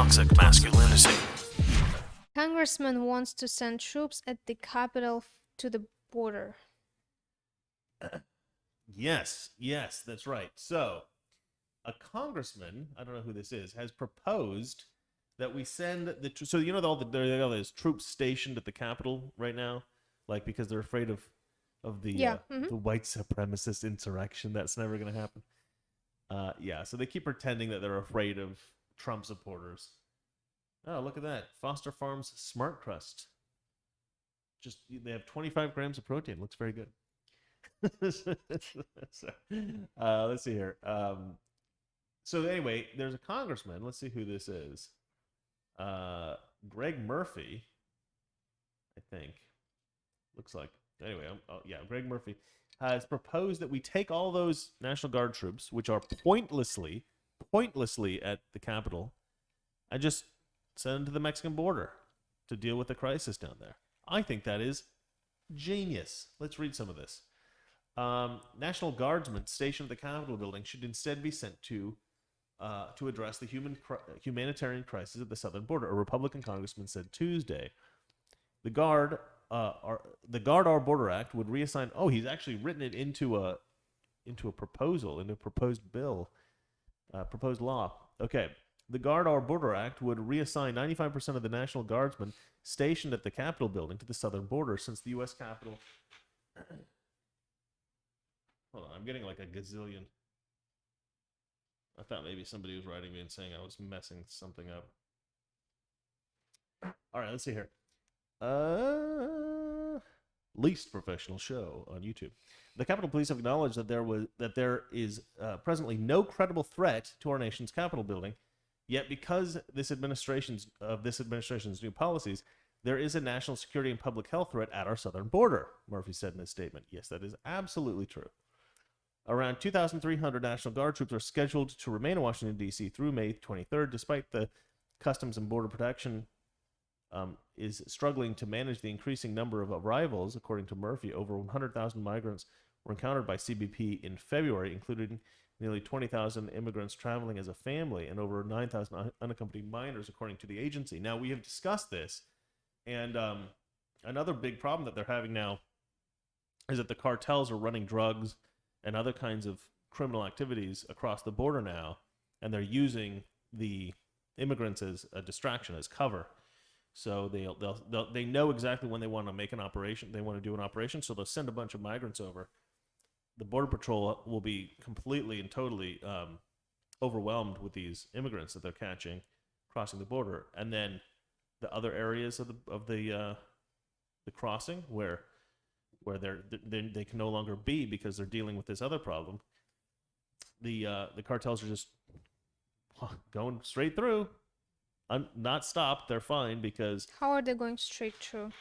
toxic masculinity. Congressman wants to send troops at the Capitol to the border. Yes, that's right. So, a congressman, I don't know who this is, has proposed that we send the so you know all those troops stationed at the Capitol right now, like because they're afraid of the white supremacist insurrection that's never going to happen. So they keep pretending that they're afraid of Trump supporters. Oh, look at that. Foster Farms Smart Crust. Just they have 25 grams of protein. Looks very good. Let's see here. So anyway, there's a congressman. Let's see who this is. Greg Murphy, I think. Looks like. Anyway, Greg Murphy has proposed that we take all those National Guard troops, which are pointlessly at the Capitol, and just send them to the Mexican border to deal with the crisis down there. I think that is genius. Let's read some of this. National Guardsmen stationed at the Capitol building should instead be sent to address the humanitarian crisis at the southern border, a Republican congressman said Tuesday. The Guard Our Border Act would reassign. Oh, he's actually written it into a proposed bill, proposed law. Okay. The Guard Our Border Act would reassign 95% of the National Guardsmen stationed at the Capitol building to the southern border since the U.S. Capitol. Hold on, I'm getting like a gazillion. I thought maybe somebody was writing me and saying I was messing something up. All right, let's see here. Least professional show on YouTube. The Capitol Police have acknowledged that there is presently no credible threat to our nation's Capitol building. Yet, because this administration's new policies, there is a national security and public health threat at our southern border, Murphy said in his statement. Yes, that is absolutely true. Around 2,300 National Guard troops are scheduled to remain in Washington, D.C. through May 23rd, despite the Customs and Border Protection is struggling to manage the increasing number of arrivals. According to Murphy, over 100,000 migrants were encountered by CBP in February, including nearly 20,000 immigrants traveling as a family and over 9,000 unaccompanied minors, according to the agency. Now, we have discussed this, and another big problem that they're having now is that the cartels are running drugs and other kinds of criminal activities across the border now, and they're using the immigrants as a distraction, as cover. So they know exactly when they want to make an operation. They want to do an operation, so they'll send a bunch of migrants over. The Border Patrol will be completely and totally overwhelmed with these immigrants that they're catching, crossing the border, and then the other areas of the crossing where they can no longer be because they're dealing with this other problem. The cartels are just going straight through, not stopped. They're fine because How are they going straight through?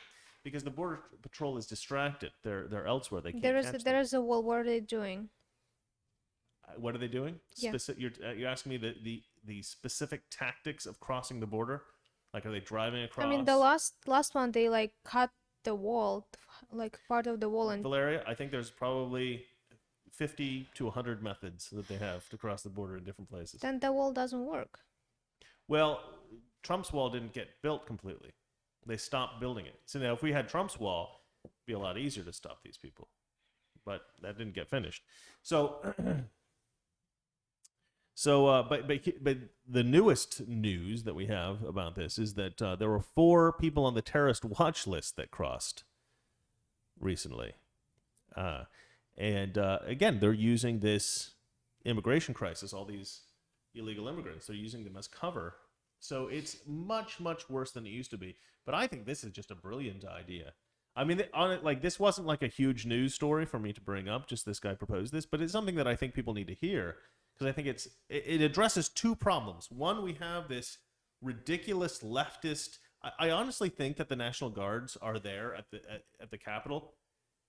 Because the Border Patrol is distracted. They're elsewhere. They can't catch There them. is a wall. What are they doing? What are they doing? Yeah. You're asking me the specific tactics of crossing the border? Like, are they driving across? I mean, the last one they like cut the wall, like part of the wall, and Valeria, I think there's probably 50 to 100 methods that they have to cross the border in different places. then the wall doesn't work. Well, Trump's wall didn't get built completely. They stopped building it. So now if we had Trump's wall, it'd be a lot easier to stop these people. But that didn't get finished. So but the newest news that we have about this is that there were 4 people on the terrorist watch list that crossed recently. And again, they're using this immigration crisis, all these illegal immigrants, they're using them as cover. So it's much, much worse than it used to be. But I think this is just a brilliant idea. I mean, this wasn't like a huge news story for me to bring up, just this guy proposed this, but it's something that I think people need to hear, because I think it addresses 2 problems. One, we have this ridiculous leftist. I honestly think that the National Guards are there at the Capitol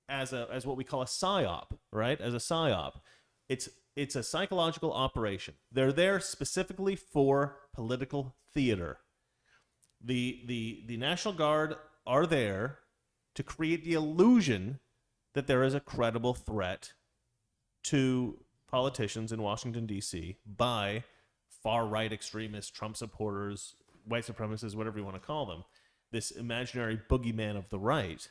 as what we call a psyop, right? As a psyop. It's a psychological operation. They're there specifically for political theater. The National Guard are there to create the illusion that there is a credible threat to politicians in Washington, D.C. by far-right extremists, Trump supporters, white supremacists, whatever you want to call them, this imaginary boogeyman of the right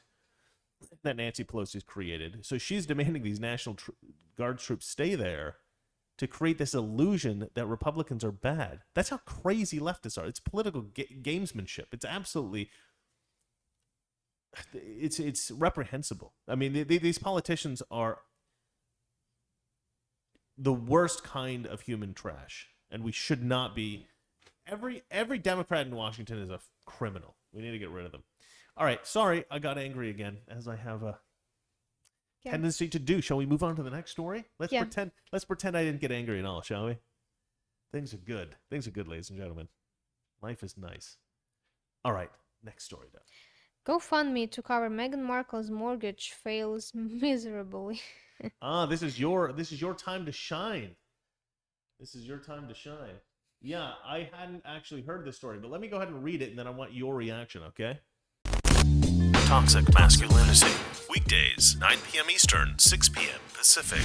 that Nancy Pelosi's created. So she's demanding these National Guard troops stay there to create this illusion that Republicans are bad. That's how crazy leftists are. It's political gamesmanship. It's absolutely... It's reprehensible. I mean, these politicians are the worst kind of human trash, and we should not be. Every Democrat in Washington is a criminal. We need to get rid of them. All right, sorry, I got angry again, as I have a tendency to do. Shall we move on to the next story? Let's pretend I didn't get angry at all, shall we? Things are good. Things are good, ladies and gentlemen. Life is nice. All right, next story, though. GoFundMe to cover Meghan Markle's mortgage fails miserably. This is your time to shine. This is your time to shine. Yeah, I hadn't actually heard this story, but let me go ahead and read it, and then I want your reaction, okay? Toxic Masculinity. Weekdays, 9 p.m. Eastern, 6 p.m. Pacific.